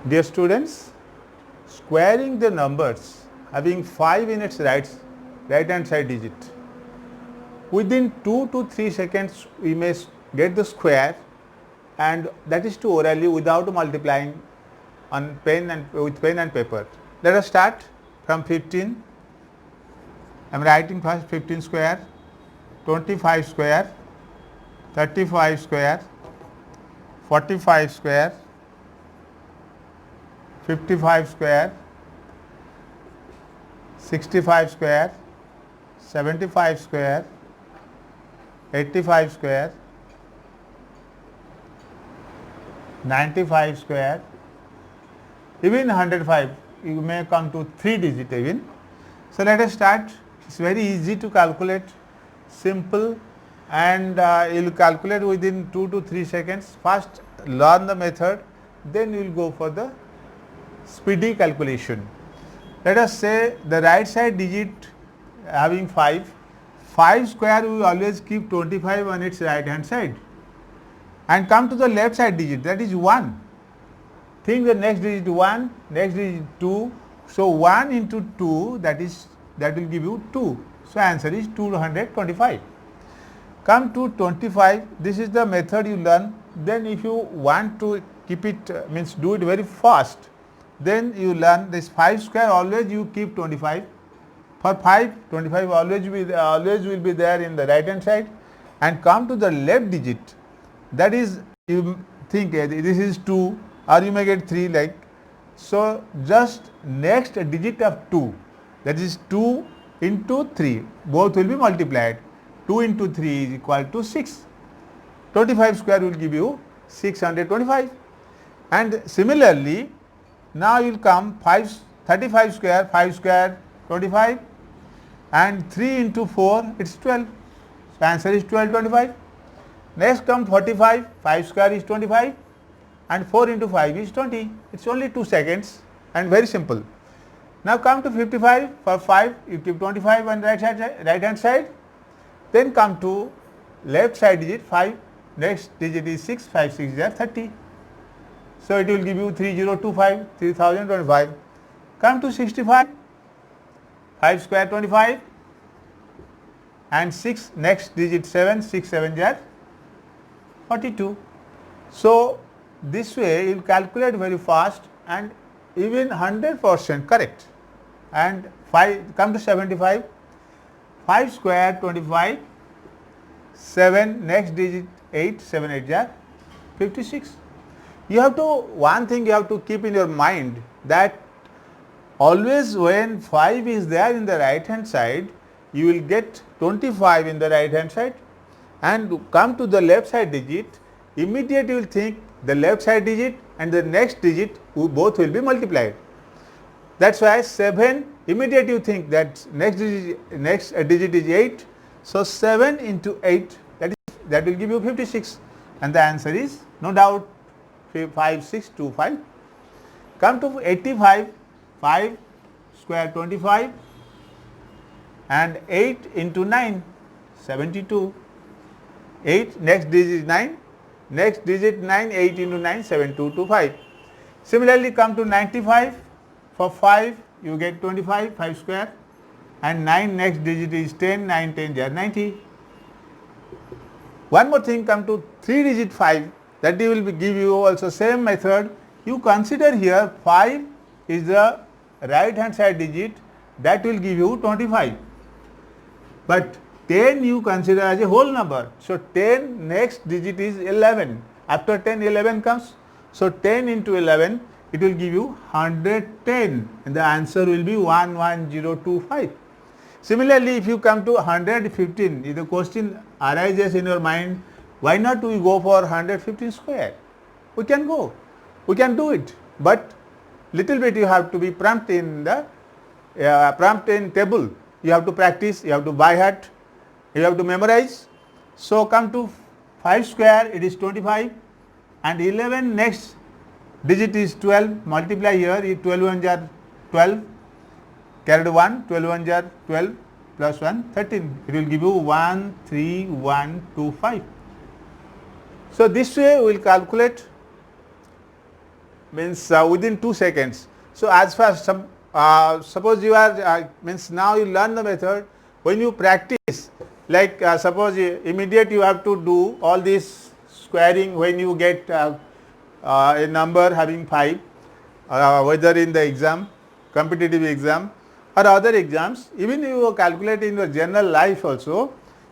Dear students, squaring the numbers having 5 in its right hand side digit. Within 2 to 3 seconds we may get the square, and that is to orally without multiplying on with pen and paper. Let us start from 15. I am writing first 15 square, 25 square, 35 square, 45 square, 55 square, 65 square, 75 square, 85 square, 95 square, even 105 you may come to 3 digit even. So let us start. It's very easy to calculate, simple, and you will calculate within 2 to 3 seconds. First learn the method, then you will go for the speedy calculation. Let us say the right side digit having 5 square, we always keep 25 on its right hand side, and come to the left side digit, that is 1. Think the next digit 1, next digit 2. So 1 into 2, that will give you 2. So answer is 225. Come to 25. This is the method you learn. Then if you want to keep it, means do it very fast, then you learn this 5 square, always you keep 25. For 5, 25 always will be there in the right hand side, and come to the left digit, that is, you think this is 2, or you may get 3 like. So just next digit of 2, that is 2 into 3, both will be multiplied. 2 into 3 is equal to 6. 25 square will give you 625. And similarly, now you will come 35 square, 5 square 25, and 3 into 4 it is 12. So answer is 1225. Next come 45, 5 square is 25, and 4 into 5 is 20. It is only 2 seconds and very simple. Now come to 55. For 5 you keep 25 on right hand side. Then come to left side digit 5. Next digit is 6. 5 6 is 30. So it will give you 3025, 3025. Come to 65. 5 square 25, and 6, next digit 7. 6 7 is 42. So this way you will calculate very fast and even 100% correct. And 5, come to 75. 5 square 25, 7, next digit 8. 7 8 is 56. You have to, one thing you have to keep in your mind, that always when 5 is there in the right hand side, you will get 25 in the right hand side, and come to the left side digit, immediately you will think the left side digit and the next digit both will be multiplied. That is why 7, immediately you think that next digit is 8. So 7 into 8, that will give you 56, and the answer is no doubt 5625. Come to 85. 5 square 25, and 8 into 9, 72. 8, next digit is 9, next digit 9, 8 into 9, 7225. Similarly come to 95. For 5 you get 25, 5 square, and 9, next digit is 10, 9 10 is 90. One more thing, come to 3 digit 5, that will give you also same method. You consider here 5 is the right hand side digit, that will give you 25, but 10 you consider as a whole number. So 10, next digit is 11, after 10 11 comes. So 10 into 11, it will give you 110, and the answer will be 11025. Similarly, if you come to 115, if the question arises in your mind, why not we go for 115 square? We can go, we can do it, but little bit you have to be prompt in the table. You have to practice, you have to by heart, you have to memorize. So come to 5 square, it is 25, and 11, next digit is 12. Multiply here, 12 ones are 12, carried 1, 12 ones are 12, plus 1 13. It will give you 13125. So this way we will calculate means within 2 seconds. So as fast suppose you are means now you learn the method. When you practice, like suppose immediate you have to do all this squaring when you get a number having 5, whether in the exam, competitive exam or other exams, even you calculate in your general life also,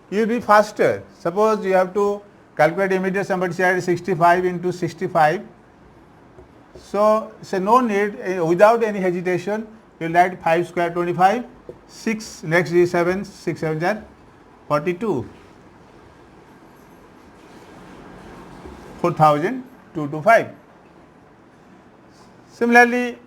you will be faster. Suppose you have to calculate immediate, somebody said 65 into 65. So, no need, without any hesitation, you will write 5 square 25, 6 next is 7, 6 7 are 42, 4225. Similarly,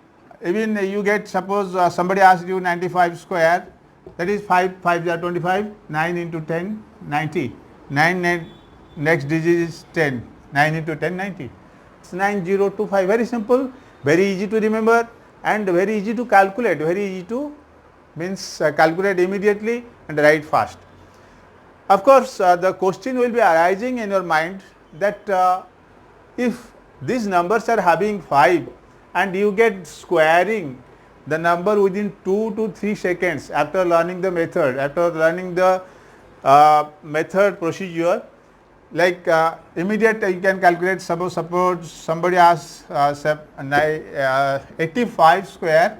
even you get, suppose somebody asks you 95 square, that is 5 5 are 25, 9 into 10 90, 9 next digit is 10, 9 into 10 90. 9025, very simple, very easy to remember and very easy to calculate, very easy to means calculate immediately and write fast. Of course, the question will be arising in your mind that if these numbers are having 5 and you get squaring the number within 2 to 3 seconds after learning the method, after learning the method procedure, like immediate you can calculate. Suppose somebody asks 85 square,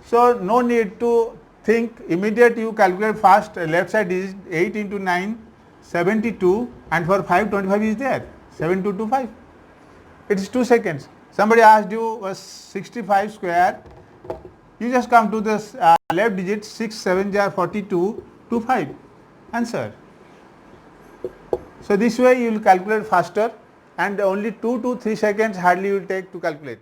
so no need to think, immediate you calculate fast. Left side is 8 into 9 72 and for 5 25 is there 7225, it is 2 seconds. Somebody asked you 65 square, you just come to this left digit, 6 7 are 42 25, answer. So this way you will calculate faster and only 2 to 3 seconds hardly you will take to calculate.